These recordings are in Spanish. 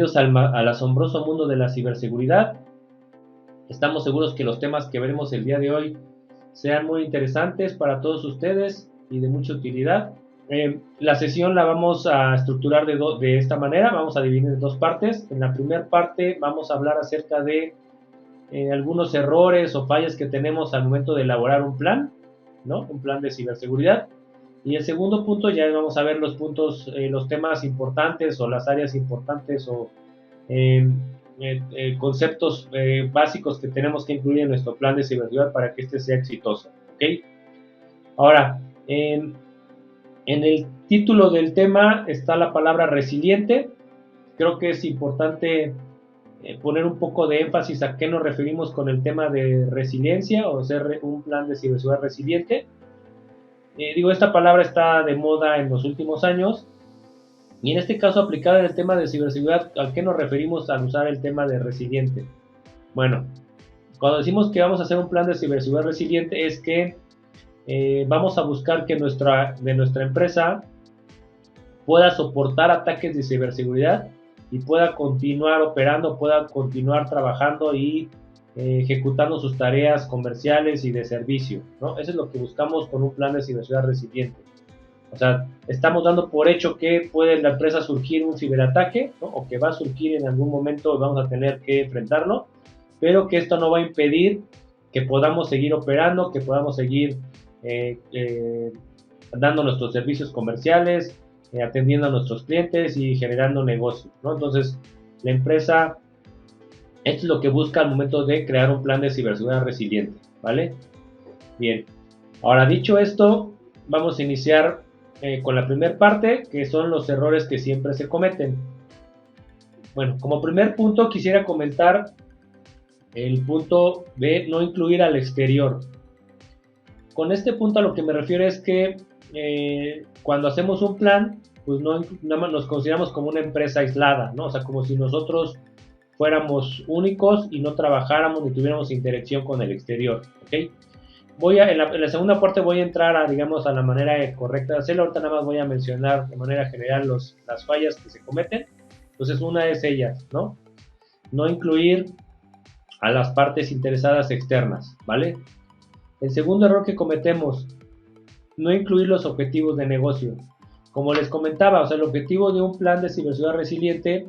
Bienvenidos al asombroso mundo de la ciberseguridad. Estamos seguros que los temas que veremos el día de hoy sean muy interesantes para todos ustedes y de mucha utilidad. La sesión la vamos a estructurar de esta manera, vamos a dividir en dos partes. En la primera parte vamos a hablar acerca de algunos errores o fallas que tenemos al momento de elaborar un plan, ¿no? Un plan de ciberseguridad. Y el segundo punto ya vamos a ver los puntos, los temas importantes o las áreas importantes o conceptos básicos que tenemos que incluir en nuestro plan de ciberseguridad para que este sea exitoso. ¿Okay? Ahora, en el título del tema está la palabra resiliente. Creo que es importante poner un poco de énfasis a qué nos referimos con el tema de resiliencia o ser un plan de ciberseguridad resiliente. Esta palabra está de moda en los últimos años y en este caso aplicada en el tema de ciberseguridad, ¿a qué nos referimos al usar el tema de resiliente? Bueno, cuando decimos que vamos a hacer un plan de ciberseguridad resiliente es que vamos a buscar que nuestra empresa pueda soportar ataques de ciberseguridad y pueda continuar operando, pueda continuar trabajando y ejecutando sus tareas comerciales y de servicio, ¿no? Eso es lo que buscamos con un plan de ciberseguridad resiliente. O sea, estamos dando por hecho que puede en la empresa surgir un ciberataque, ¿no? O que va a surgir en algún momento, vamos a tener que enfrentarlo, pero que esto no va a impedir que podamos seguir operando, que podamos seguir dando nuestros servicios comerciales, atendiendo a nuestros clientes y generando negocios, ¿no? Entonces, la empresa, esto es lo que busca al momento de crear un plan de ciberseguridad resiliente, ¿vale? Bien, ahora dicho esto, vamos a iniciar con la primera parte, que son los errores que siempre se cometen. Bueno, como primer punto quisiera comentar el punto de no incluir al exterior. Con este punto a lo que me refiero es que cuando hacemos un plan, pues no nos consideramos como una empresa aislada, ¿no? O sea, como si nosotros fuéramos únicos y no trabajáramos ni tuviéramos interacción con el exterior, ¿ok? En la segunda parte voy a entrar a la manera correcta de hacerlo. Ahorita nada más voy a mencionar de manera general las fallas que se cometen. Entonces, una es ellas, ¿no? No incluir a las partes interesadas externas, ¿vale? El segundo error que cometemos, no incluir los objetivos de negocio. Como les comentaba, o sea, el objetivo de un plan de ciberseguridad resiliente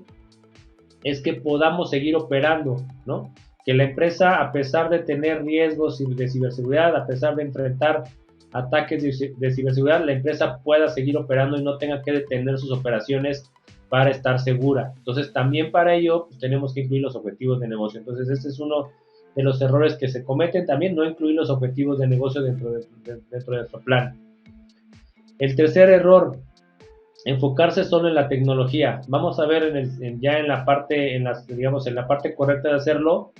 es que podamos seguir operando, ¿no? Que la empresa, a pesar de tener riesgos de ciberseguridad, a pesar de enfrentar ataques de ciberseguridad, la empresa pueda seguir operando y no tenga que detener sus operaciones para estar segura. Entonces, también para ello pues, tenemos que incluir los objetivos de negocio. Entonces, este es uno de los errores que se cometen. También no incluir los objetivos de negocio dentro de nuestro plan. El tercer error, enfocarse solo en la tecnología. Vamos a ver en la parte correcta de hacerlo,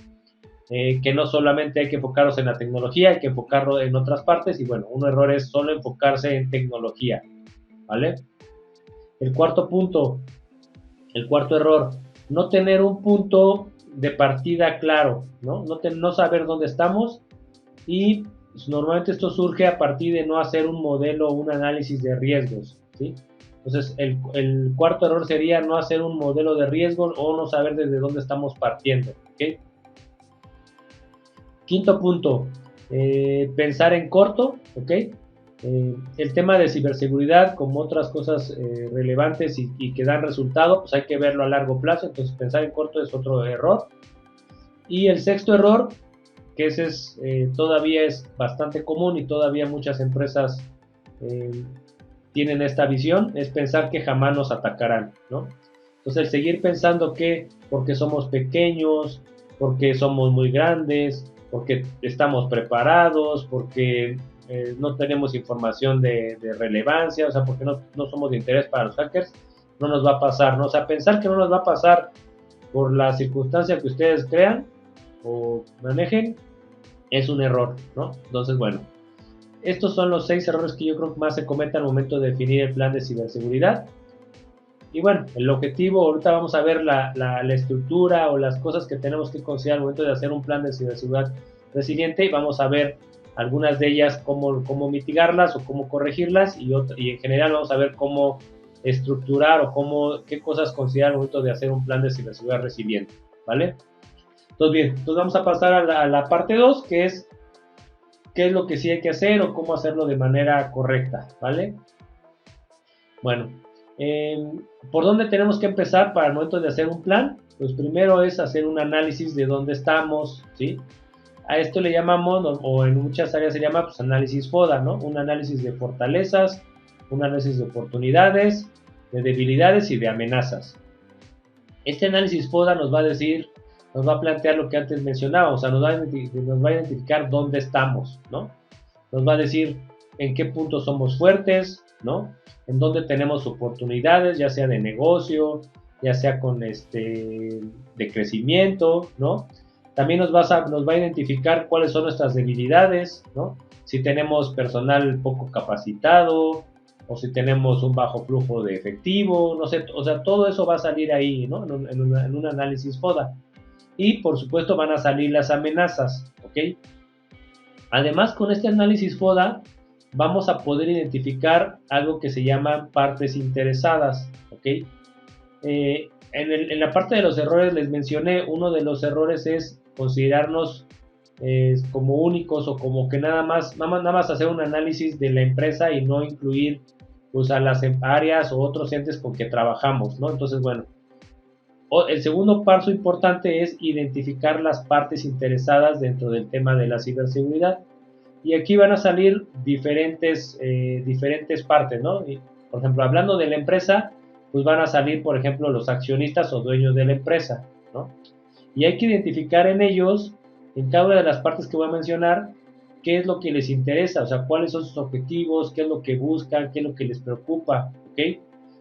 que no solamente hay que enfocarnos en la tecnología, hay que enfocarlo en otras partes y bueno, un error es solo enfocarse en tecnología, ¿vale? El cuarto error, no tener un punto de partida claro, ¿no? No saber dónde estamos y pues, normalmente esto surge a partir de no hacer un modelo o un análisis de riesgos, ¿sí? Entonces, el cuarto error sería no hacer un modelo de riesgo o no saber desde dónde estamos partiendo, ¿ok? Quinto punto, pensar en corto, ¿ok? El tema de ciberseguridad, como otras cosas relevantes y que dan resultado, pues hay que verlo a largo plazo, entonces pensar en corto es otro error. Y el sexto error, que ese todavía es bastante común y todavía muchas empresas tienen esta visión, es pensar que jamás nos atacarán, ¿no? Entonces el seguir pensando que porque somos pequeños, porque somos muy grandes, porque estamos preparados, porque no tenemos información de relevancia, o sea, porque no somos de interés para los hackers, no nos va a pasar, ¿no? O sea, pensar que no nos va a pasar por la circunstancia que ustedes crean o manejen es un error, ¿no? Entonces, bueno, estos son los 6 errores que yo creo que más se cometen al momento de definir el plan de ciberseguridad. Y bueno, el objetivo, ahorita vamos a ver la estructura o las cosas que tenemos que considerar al momento de hacer un plan de ciberseguridad resiliente y vamos a ver algunas de ellas, cómo mitigarlas o cómo corregirlas y en general vamos a ver cómo estructurar o qué cosas considerar al momento de hacer un plan de ciberseguridad resiliente, ¿vale? Entonces, bien, entonces vamos a pasar a la parte 2, que es qué es lo que sí hay que hacer o cómo hacerlo de manera correcta, ¿vale? Bueno, ¿por dónde tenemos que empezar para el momento de hacer un plan? Pues primero es hacer un análisis de dónde estamos, ¿sí? A esto le llamamos, o en muchas áreas se llama, pues análisis FODA, ¿no? Un análisis de fortalezas, un análisis de oportunidades, de debilidades y de amenazas. Este análisis FODA nos va a decir, nos va a plantear lo que antes mencionaba, o sea, nos va a identificar dónde estamos, ¿no? Nos va a decir en qué puntos somos fuertes, ¿no? En dónde tenemos oportunidades, ya sea de negocio, ya sea con de crecimiento, ¿no? También nos va a identificar cuáles son nuestras debilidades, ¿no? Si tenemos personal poco capacitado, o si tenemos un bajo flujo de efectivo, no sé, o sea, todo eso va a salir ahí, ¿no? En un análisis FODA. Y por supuesto van a salir las amenazas, ¿ok? Además, con este análisis FODA vamos a poder identificar algo que se llaman partes interesadas, ¿ok? En la parte de los errores les mencioné, uno de los errores es considerarnos como únicos o como que nada más hacer un análisis de la empresa y no incluir pues a las áreas o otros entes con que trabajamos, ¿no? Entonces, bueno, el segundo paso importante es identificar las partes interesadas dentro del tema de la ciberseguridad. Y aquí van a salir diferentes partes, ¿no? Y, por ejemplo, hablando de la empresa, pues van a salir, por ejemplo, los accionistas o dueños de la empresa, ¿no? Y hay que identificar en ellos, en cada una de las partes que voy a mencionar, qué es lo que les interesa, o sea, cuáles son sus objetivos, qué es lo que buscan, qué es lo que les preocupa, ¿ok?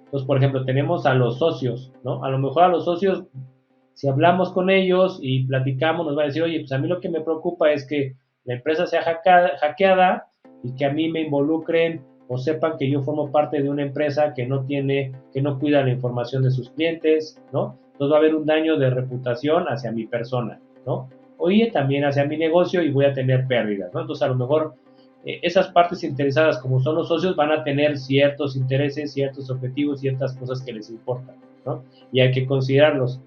Entonces, por ejemplo, tenemos a los socios, ¿no? A lo mejor a los socios, si hablamos con ellos y platicamos, nos va a decir, oye, pues a mí lo que me preocupa es que la empresa sea hackeada y que a mí me involucren o sepan que yo formo parte de una empresa que no cuida la información de sus clientes, ¿no? Entonces va a haber un daño de reputación hacia mi persona, ¿no? Oye, también hacia mi negocio y voy a tener pérdidas, ¿no? Entonces a lo mejor esas partes interesadas, como son los socios, van a tener ciertos intereses, ciertos objetivos, ciertas cosas que les importan, ¿no? Y hay que considerarlos.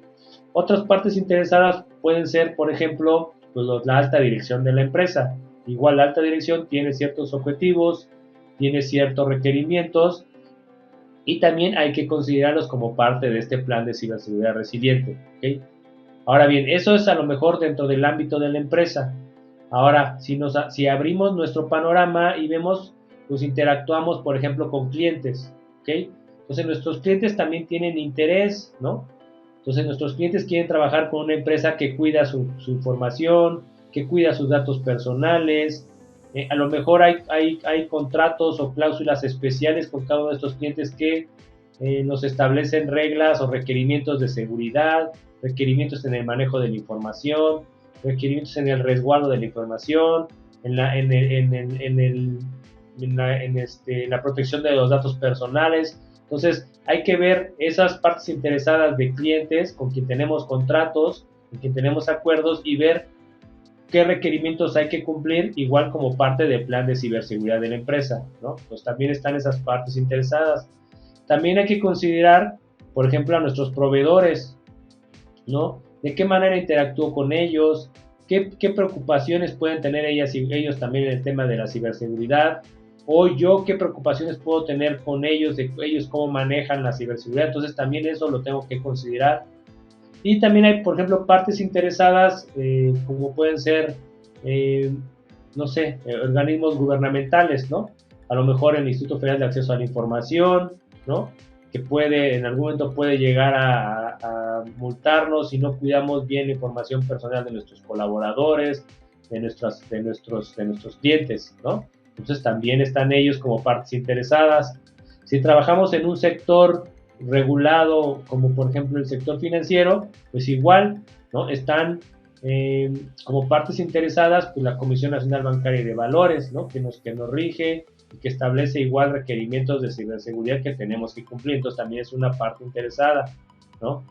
Otras partes interesadas pueden ser, por ejemplo, pues la alta dirección de la empresa. Igual la alta dirección tiene ciertos objetivos, tiene ciertos requerimientos y también hay que considerarlos como parte de este plan de ciberseguridad resiliente, ¿okay? Ahora bien, eso es a lo mejor dentro del ámbito de la empresa. Ahora, si abrimos nuestro panorama y vemos, pues interactuamos, por ejemplo, con clientes, ¿ok? Entonces nuestros clientes también tienen interés, ¿no? Entonces nuestros clientes quieren trabajar con una empresa que cuida su información, que cuida sus datos personales. A lo mejor hay contratos o cláusulas especiales con cada uno de estos clientes que nos establecen reglas o requerimientos de seguridad, requerimientos en el manejo de la información, requerimientos en el resguardo de la información, en la protección de los datos personales. Entonces, hay que ver esas partes interesadas de clientes con quien tenemos contratos, con quien tenemos acuerdos y ver qué requerimientos hay que cumplir, igual como parte del plan de ciberseguridad de la empresa, ¿no? Pues también están esas partes interesadas. También hay que considerar, por ejemplo, a nuestros proveedores, ¿no? De qué manera interactúo con ellos, qué preocupaciones pueden tener ellos también en el tema de la ciberseguridad, o yo qué preocupaciones puedo tener con ellos, de ellos cómo manejan la ciberseguridad. Entonces también eso lo tengo que considerar. Y también hay, por ejemplo, partes interesadas, como pueden ser, no sé, organismos gubernamentales, ¿no? A lo mejor el Instituto Federal de Acceso a la Información, ¿no? Que en algún momento puede llegar a multarnos si no cuidamos bien la información personal de nuestros colaboradores, de nuestros clientes, ¿no? Entonces también están ellos como partes interesadas. Si trabajamos en un sector regulado, como por ejemplo el sector financiero, pues igual, ¿no? Están como partes interesadas, pues la Comisión Nacional Bancaria y de Valores, ¿no? Que nos rige y que establece igual requerimientos de ciberseguridad que tenemos que cumplir. Entonces también es una parte interesada, ¿no?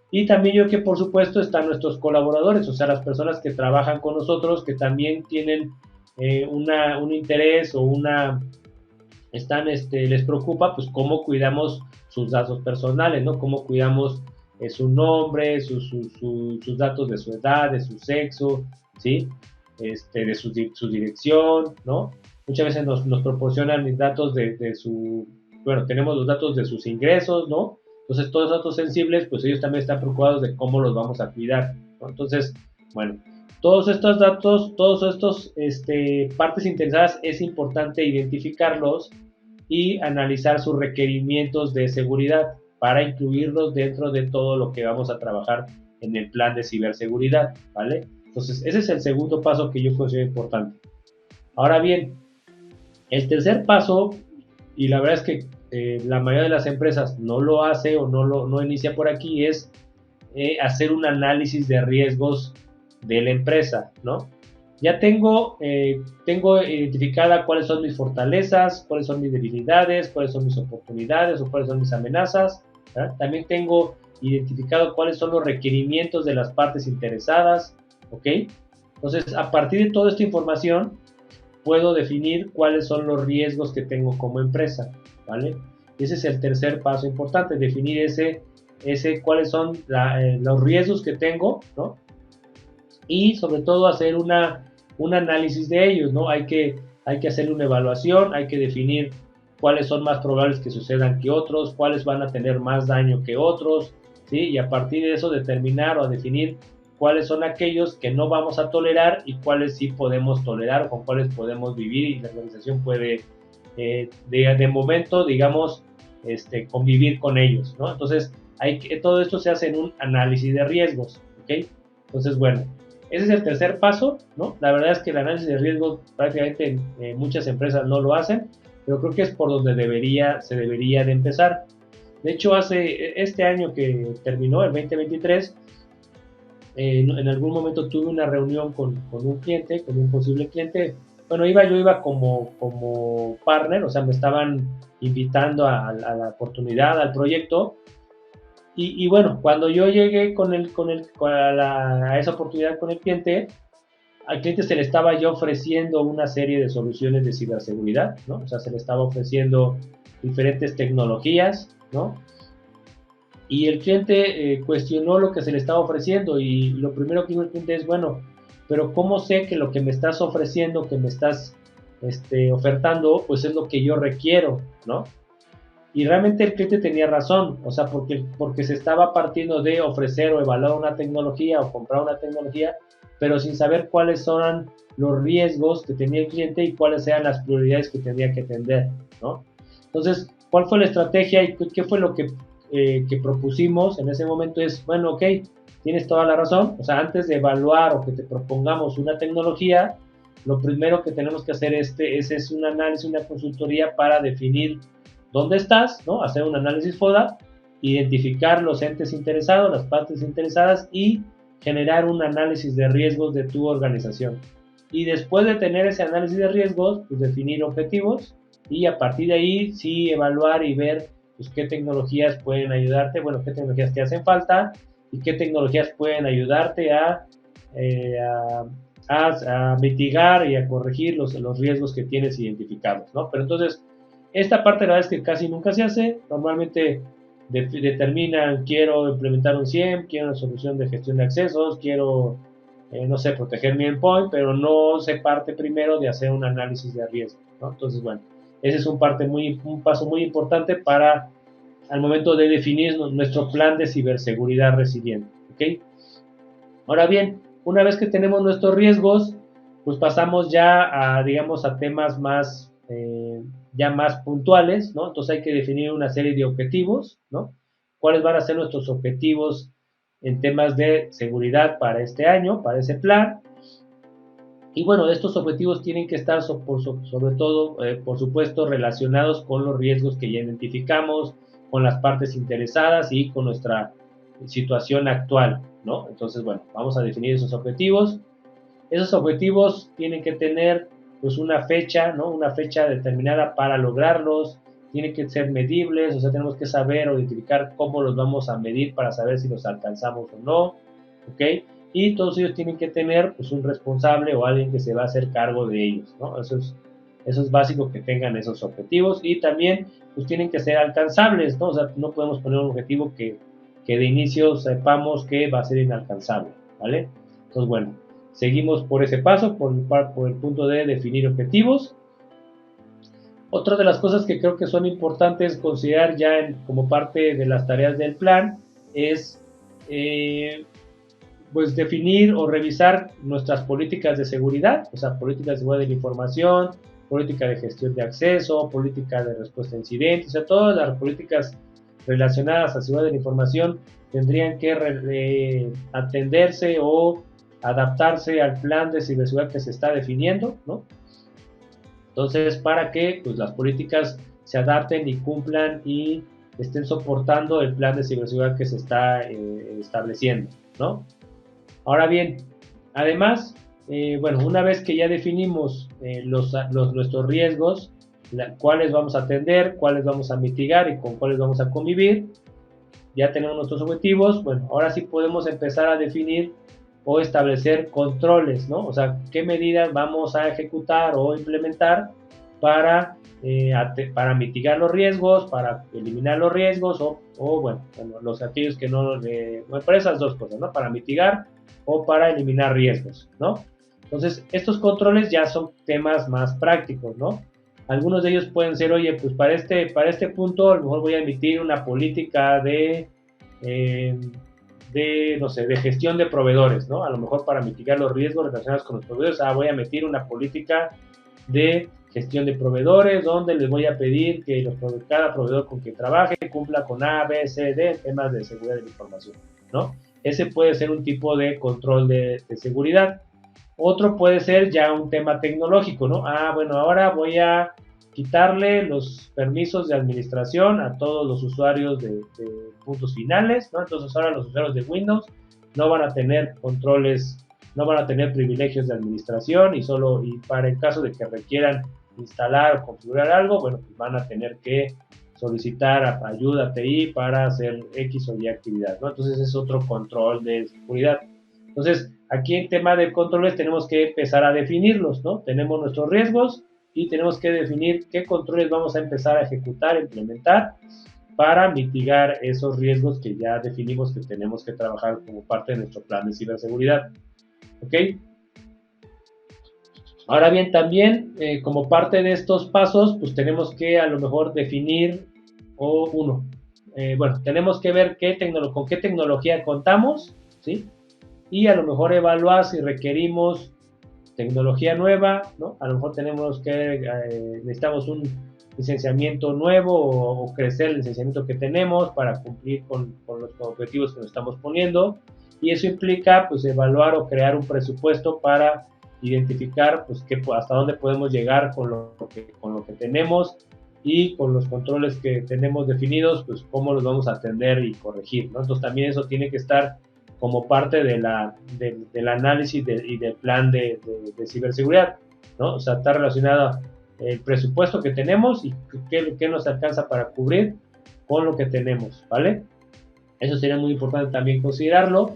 Y también yo que por supuesto están nuestros colaboradores, o sea, las personas que trabajan con nosotros, que también tienen un interés o les preocupa pues cómo cuidamos sus datos personales, ¿no? Cómo cuidamos su nombre, sus datos de su edad, de su sexo, ¿sí? De su dirección, ¿no? Muchas veces nos proporcionan datos de su, bueno, tenemos los datos de sus ingresos, ¿no? Entonces, todos los datos sensibles, pues ellos también están preocupados de cómo los vamos a cuidar, ¿no? Entonces, bueno, todos estos datos, todos estos partes interesadas, es importante identificarlos y analizar sus requerimientos de seguridad para incluirlos dentro de todo lo que vamos a trabajar en el plan de ciberseguridad, ¿vale? Entonces, ese es el segundo paso que yo considero importante. Ahora bien, el tercer paso, y la verdad es que la mayoría de las empresas no lo hace o no inicia por aquí, es hacer un análisis de riesgos de la empresa, ¿no? Ya tengo identificada cuáles son mis fortalezas, cuáles son mis debilidades, cuáles son mis oportunidades o cuáles son mis amenazas. ¿Verdad? También tengo identificado cuáles son los requerimientos de las partes interesadas, ¿ok? Entonces, a partir de toda esta información, puedo definir cuáles son los riesgos que tengo como empresa, ¿vale? Ese es el tercer paso importante, definir cuáles son los riesgos que tengo, ¿no? Y sobre todo hacer un análisis de ellos, ¿no? Hay que hacer una evaluación, hay que definir cuáles son más probables que sucedan que otros, cuáles van a tener más daño que otros, ¿sí? Y a partir de eso determinar o definir cuáles son aquellos que no vamos a tolerar y cuáles sí podemos tolerar o con cuáles podemos vivir y la organización puede, de momento, digamos, convivir con ellos, ¿no? Entonces, todo esto se hace en un análisis de riesgos, ¿ok? Entonces, bueno, ese es el tercer paso, ¿no? La verdad es que el análisis de riesgos prácticamente muchas empresas no lo hacen, pero creo que es por donde se debería de empezar. De hecho, este año que terminó, el 2023, en algún momento tuve una reunión con un cliente, con un posible cliente. Bueno, yo iba como partner, o sea, me estaban invitando a la oportunidad, al proyecto. Y bueno, cuando yo llegué a esa oportunidad con el cliente, al cliente se le estaba yo ofreciendo una serie de soluciones de ciberseguridad, ¿no? O sea, se le estaba ofreciendo diferentes tecnologías, ¿no? Y el cliente cuestionó lo que se le estaba ofreciendo y lo primero que dijo el cliente es, bueno, pero ¿cómo sé que lo que me estás ofreciendo, que me estás ofertando, pues es lo que yo requiero, ¿no? Y realmente el cliente tenía razón, o sea, porque se estaba partiendo de ofrecer o evaluar una tecnología o comprar una tecnología, pero sin saber cuáles eran los riesgos que tenía el cliente y cuáles eran las prioridades que tenía que atender, ¿no? Entonces, ¿cuál fue la estrategia y qué fue lo que propusimos en ese momento? Es, bueno, ok, tienes toda la razón, o sea, antes de evaluar o que te propongamos una tecnología, lo primero que tenemos que hacer es un análisis, una consultoría para definir dónde estás, ¿no? Hacer un análisis FODA, identificar los entes interesados, las partes interesadas y generar un análisis de riesgos de tu organización. Y después de tener ese análisis de riesgos, pues definir objetivos y a partir de ahí sí evaluar y ver pues, qué tecnologías pueden ayudarte, bueno, qué tecnologías te hacen falta y qué tecnologías pueden ayudarte a mitigar y a corregir los riesgos que tienes identificados, ¿no? Pero entonces, esta parte la verdad es que casi nunca se hace. Normalmente determinan, quiero implementar un SIEM, quiero una solución de gestión de accesos, quiero, no sé, proteger mi endpoint, pero no se parte primero de hacer un análisis de riesgo, ¿no? Entonces, bueno, ese es un paso muy importante para al momento de definir nuestro plan de ciberseguridad resiliente, ¿ok? Ahora bien, una vez que tenemos nuestros riesgos, pues pasamos ya a, digamos, a temas ya más puntuales, ¿no? Entonces hay que definir una serie de objetivos, ¿no? ¿Cuáles van a ser nuestros objetivos en temas de seguridad para este año, para ese plan? Y bueno, estos objetivos tienen que estar sobre todo, por supuesto, relacionados con los riesgos que ya identificamos, con las partes interesadas y con nuestra situación actual, ¿no? Entonces, bueno, vamos a definir esos objetivos. Esos objetivos tienen que tener pues una fecha, ¿no? Una fecha determinada para lograrlos, tienen que ser medibles, o sea, tenemos que saber o identificar cómo los vamos a medir para saber si los alcanzamos o no, ¿ok? Y todos ellos tienen que tener pues un responsable o alguien que se va a hacer cargo de ellos, ¿no? Eso es Eso es básico que tengan esos objetivos y también pues tienen que ser alcanzables, ¿no? O sea, no podemos poner un objetivo que de inicio sepamos que va a ser inalcanzable, ¿vale? Entonces, bueno, seguimos por ese paso, por el punto de definir objetivos. Otra de las cosas que creo que son importantes considerar ya como parte de las tareas del plan es pues definir o revisar nuestras políticas de seguridad, o sea, políticas de seguridad de la información, política de gestión de acceso, política de respuesta a incidentes, o sea, todas las políticas relacionadas a seguridad de la información tendrían que atenderse o adaptarse al plan de ciberseguridad que se está definiendo, ¿no? Entonces, para que pues, las políticas se adapten y cumplan y estén soportando el plan de ciberseguridad que se está estableciendo, ¿no? Ahora bien, además, bueno, una vez que ya definimos nuestros riesgos, cuáles vamos a atender, cuáles vamos a mitigar y con cuáles vamos a convivir, ya tenemos nuestros objetivos, bueno, ahora sí podemos empezar a definir o establecer controles, ¿no? O sea, qué medidas vamos a ejecutar o implementar para mitigar los riesgos, para eliminar los riesgos bueno, aquellos que no, bueno, para esas dos cosas, ¿no? Para mitigar o para eliminar riesgos, ¿no? Entonces, estos controles ya son temas más prácticos, ¿no? Algunos de ellos pueden ser, oye, pues para este punto a lo mejor voy a emitir una política no sé, de gestión de proveedores, ¿no? A lo mejor para mitigar los riesgos relacionados con los proveedores, voy a emitir una política de gestión de proveedores, donde les voy a pedir que cada proveedor con que trabaje cumpla con A, B, C, D, temas de seguridad de la información, ¿no? Ese puede ser un tipo de control de seguridad. Otro puede ser ya un tema tecnológico, ¿no? Bueno, ahora voy a quitarle los permisos de administración a todos los usuarios de puntos finales, ¿no? Entonces ahora los usuarios de Windows no van a tener controles, no van a tener privilegios de administración y para el caso de que requieran instalar o configurar algo, bueno, pues van a tener que solicitar ayuda a TI para hacer X o Y actividad, ¿no? Entonces es otro control de seguridad. Entonces, aquí en tema de controles tenemos que empezar a definirlos, ¿no? Tenemos nuestros riesgos y tenemos que definir qué controles vamos a empezar a ejecutar, implementar para mitigar esos riesgos que ya definimos que tenemos que trabajar como parte de nuestro plan de ciberseguridad. ¿Ok? Ahora bien, también como parte de estos pasos, pues tenemos que a lo mejor definir bueno, tenemos que ver con qué tecnología contamos, ¿sí? Y a lo mejor evaluar si requerimos tecnología nueva, ¿no? A lo mejor necesitamos un licenciamiento nuevo o crecer el licenciamiento que tenemos para cumplir con los objetivos que nos estamos poniendo, y eso implica pues evaluar o crear un presupuesto para identificar pues hasta dónde podemos llegar con lo que tenemos y con los controles que tenemos definidos, pues cómo los vamos a atender y corregir, ¿no? Entonces también eso tiene que estar como parte del análisis y del plan de ciberseguridad, ¿no? O sea, está relacionado el presupuesto que tenemos y qué nos alcanza para cubrir con lo que tenemos, ¿vale? Eso sería muy importante también considerarlo.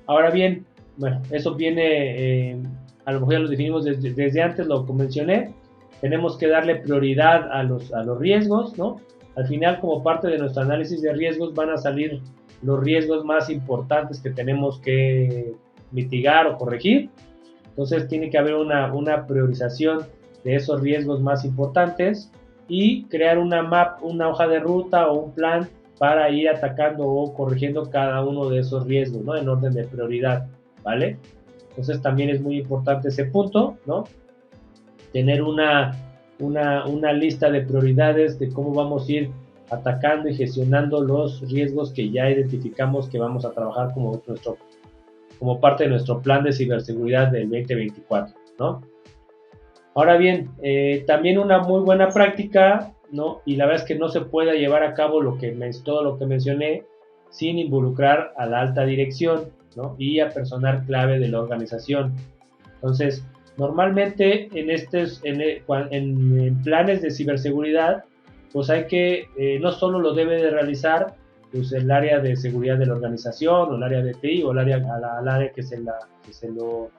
Ahora bien, bueno, eso viene, a lo mejor ya lo definimos desde antes, lo mencioné, tenemos que darle prioridad a los riesgos, ¿no? Al final, como parte de nuestro análisis de riesgos, van a salir los riesgos más importantes que tenemos que mitigar o corregir. Entonces tiene que haber una priorización de esos riesgos más importantes y crear una hoja de ruta o un plan para ir atacando o corrigiendo cada uno de esos riesgos, ¿no? En orden de prioridad, ¿vale? Entonces también es muy importante ese punto, ¿no? Tener una lista de prioridades de cómo vamos a ir atacando y gestionando los riesgos que ya identificamos que vamos a trabajar como parte de nuestro plan de ciberseguridad del 2024, ¿no? Ahora bien, también una muy buena práctica, ¿no? Y la verdad es que no se puede llevar a cabo todo lo que mencioné sin involucrar a la alta dirección, ¿no? Y a personal clave de la organización. Entonces, normalmente en planes de ciberseguridad, pues hay que, no solo lo debe de realizar pues el área de seguridad de la organización o el área de TI o al área que se lo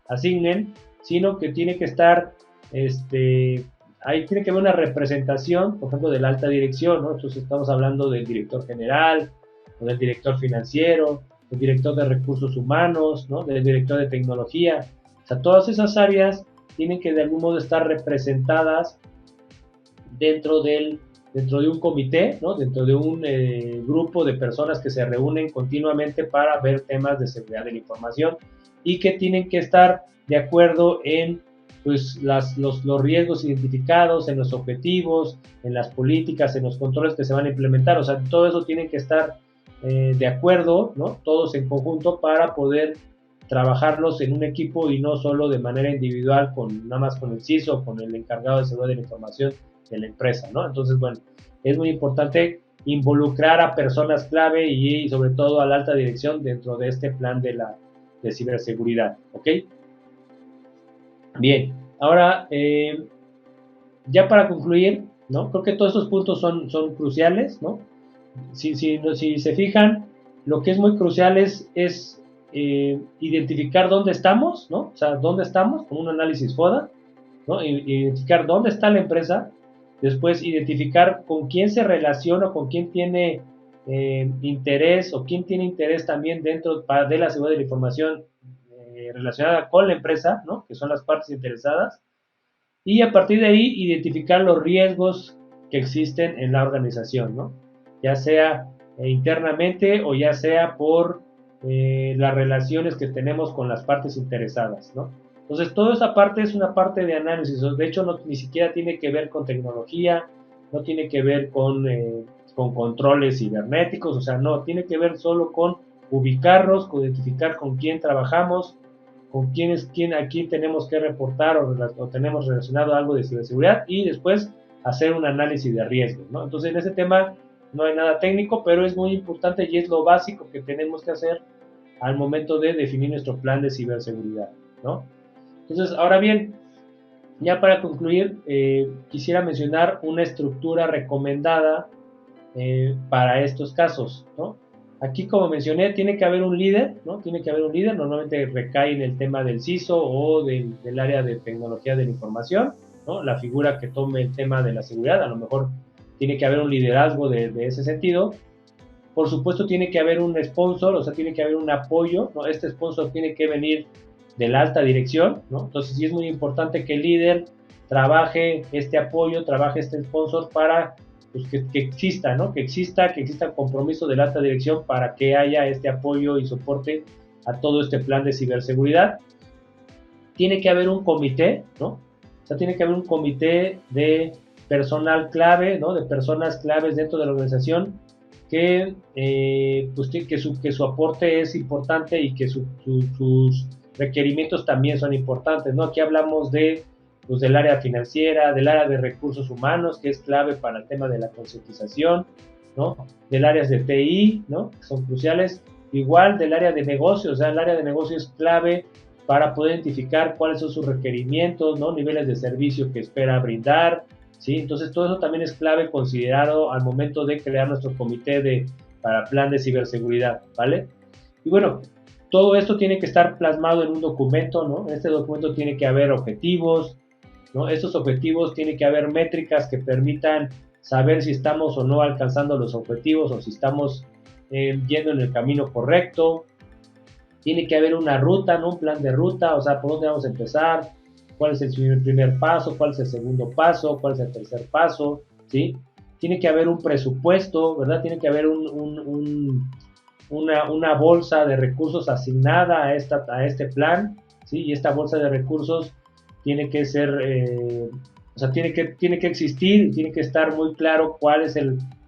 asignen, sino que tiene que estar ahí tiene que haber una representación, por ejemplo, de la alta dirección, ¿no? Entonces estamos hablando del director general, o del director financiero, del director de recursos humanos, ¿no? Del director de tecnología. O sea, todas esas áreas tienen que de algún modo estar representadas dentro dentro de un comité, ¿no? Dentro de un grupo de personas que se reúnen continuamente para ver temas de seguridad de la información y que tienen que estar de acuerdo en pues, los riesgos identificados, en los objetivos, en las políticas, en los controles que se van a implementar. O sea, todo eso tienen que estar de acuerdo, ¿no? Todos en conjunto para poder trabajarlos en un equipo y no solo de manera individual nada más con el CISO o con el encargado de seguridad de la información de la empresa, ¿no? Entonces, bueno, es muy importante involucrar a personas clave y sobre todo a la alta dirección dentro de este plan de ciberseguridad, ¿ok? Bien, ahora, ya para concluir, ¿no? Creo que todos estos puntos son cruciales, ¿no? Si se fijan, lo que es muy crucial es identificar dónde estamos, ¿no? O sea, dónde estamos con un análisis FODA, ¿no? Identificar dónde está la empresa, después identificar con quién se relaciona, con quién tiene interés o quién tiene interés también dentro de la seguridad de la información relacionada con la empresa, ¿no? Que son las partes interesadas, y a partir de ahí identificar los riesgos que existen en la organización, ¿no? Ya sea internamente o ya sea por las relaciones que tenemos con las partes interesadas, ¿no? Entonces, toda esa parte es una parte de análisis. De hecho, ni siquiera tiene que ver con tecnología, no tiene que ver con controles cibernéticos, o sea, no, tiene que ver solo con ubicarnos, con identificar con quién trabajamos, con a quién tenemos que reportar o tenemos relacionado algo de ciberseguridad y después hacer un análisis de riesgos, ¿no? Entonces, en ese tema no hay nada técnico, pero es muy importante y es lo básico que tenemos que hacer al momento de definir nuestro plan de ciberseguridad, ¿no? Entonces, ahora bien, ya para concluir, quisiera mencionar una estructura recomendada para estos casos, ¿no? Aquí, como mencioné, tiene que haber un líder, ¿no? Tiene que haber un líder, normalmente recae en el tema del CISO o del área de tecnología de la información, ¿no? La figura que tome el tema de la seguridad, a lo mejor tiene que haber un liderazgo de ese sentido. Por supuesto, tiene que haber un sponsor, o sea, tiene que haber un apoyo, ¿no? Este sponsor tiene que venir de la alta dirección, ¿no? Entonces, sí es muy importante que el líder trabaje este apoyo, trabaje este sponsor para pues, que exista, ¿no? Que exista compromiso de la alta dirección para que haya este apoyo y soporte a todo este plan de ciberseguridad. Tiene que haber un comité, ¿no? O sea, tiene que haber un comité de personal clave, ¿no? De personas claves dentro de la organización pues, que su aporte es importante y que sus requerimientos también son importantes, ¿no? Aquí hablamos pues, del área financiera, del área de recursos humanos, que es clave para el tema de la concientización, ¿no? Del área de TI, ¿no? Que son cruciales. Igual del área de negocios, o sea, el área de negocios es clave para poder identificar cuáles son sus requerimientos, ¿no? Niveles de servicio que espera brindar, ¿sí? Entonces todo eso también es clave considerado al momento de crear nuestro comité para plan de ciberseguridad, ¿vale? Y bueno, todo esto tiene que estar plasmado en un documento, ¿no? En este documento tiene que haber objetivos, ¿no? Estos objetivos tiene que haber métricas que permitan saber si estamos o no alcanzando los objetivos o si estamos yendo en el camino correcto. Tiene que haber una ruta, ¿no? Un plan de ruta, o sea, por dónde vamos a empezar, cuál es el primer paso, cuál es el segundo paso, cuál es el tercer paso, ¿sí? Tiene que haber un presupuesto, ¿verdad? Tiene que haber una bolsa de recursos asignada a este plan, ¿sí? Y esta bolsa de recursos tiene que ser, o sea, tiene que existir, tiene que estar muy claro cuáles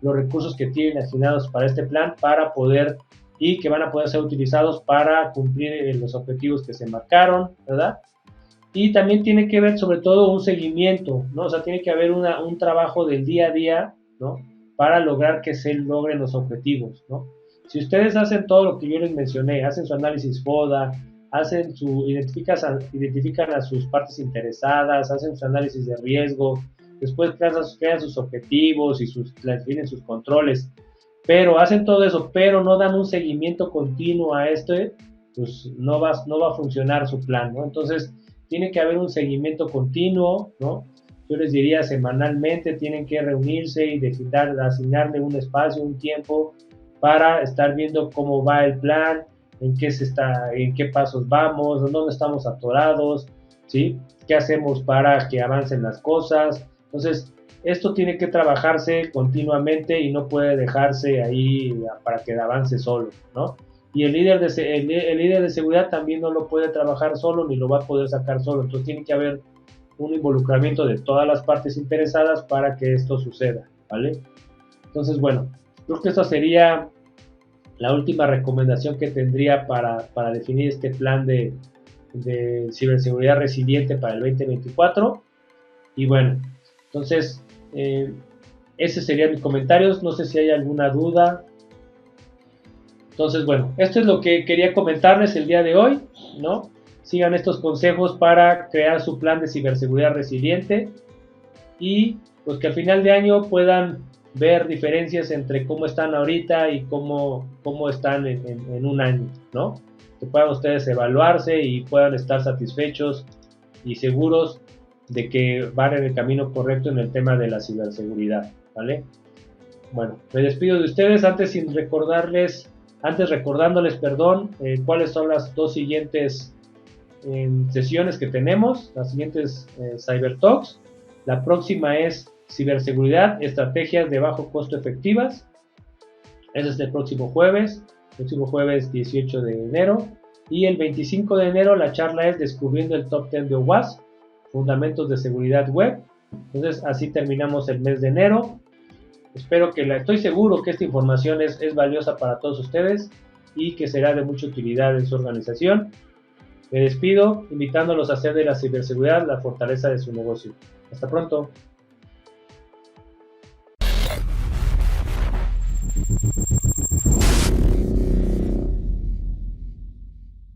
los recursos que tienen asignados para este plan para poder y que van a poder ser utilizados para cumplir los objetivos que se marcaron, ¿verdad? Y también tiene que ver sobre todo un seguimiento, ¿no? O sea, tiene que haber un trabajo del día a día, ¿no? Para lograr que se logren los objetivos, ¿no? Si ustedes hacen todo lo que yo les mencioné, hacen su análisis FODA, identifican a sus partes interesadas, hacen su análisis de riesgo, después crean sus objetivos y definen sus controles, pero hacen todo eso, pero no dan un seguimiento continuo a esto, pues no va a funcionar su plan, ¿no? Entonces, tiene que haber un seguimiento continuo, ¿no? Yo les diría semanalmente tienen que reunirse y asignarle un espacio, un tiempo para estar viendo cómo va el plan, en qué pasos vamos, dónde estamos atorados, ¿sí? ¿Qué hacemos para que avancen las cosas? Entonces, esto tiene que trabajarse continuamente y no puede dejarse ahí para que avance solo, ¿no? Y el líder de seguridad también no lo puede trabajar solo ni lo va a poder sacar solo. Entonces tiene que haber un involucramiento de todas las partes interesadas para que esto suceda, ¿vale? Entonces, bueno, creo que esta sería la última recomendación que tendría para definir este plan de ciberseguridad resiliente para el 2024. Y bueno, entonces, ese serían mis comentarios. No sé si hay alguna duda. Entonces, bueno, esto es lo que quería comentarles el día de hoy, ¿no? Sigan estos consejos para crear su plan de ciberseguridad resiliente y pues que al final de año puedan ver diferencias entre cómo están ahorita y cómo están en un año, ¿no? Que puedan ustedes evaluarse y puedan estar satisfechos y seguros de que van en el camino correcto en el tema de la ciberseguridad, ¿vale? Bueno, me despido de ustedes recordándoles, cuáles son las dos siguientes sesiones que tenemos, las siguientes Cyber Talks. La próxima es ciberseguridad, estrategias de bajo costo efectivas. Ese es el próximo jueves 18 de enero. Y el 25 de enero la charla es descubriendo el top 10 de OWASP, fundamentos de seguridad web. Entonces así terminamos el mes de enero. Estoy seguro que esta información es valiosa para todos ustedes y que será de mucha utilidad en su organización. Me despido invitándolos a hacer de la ciberseguridad la fortaleza de su negocio. Hasta pronto.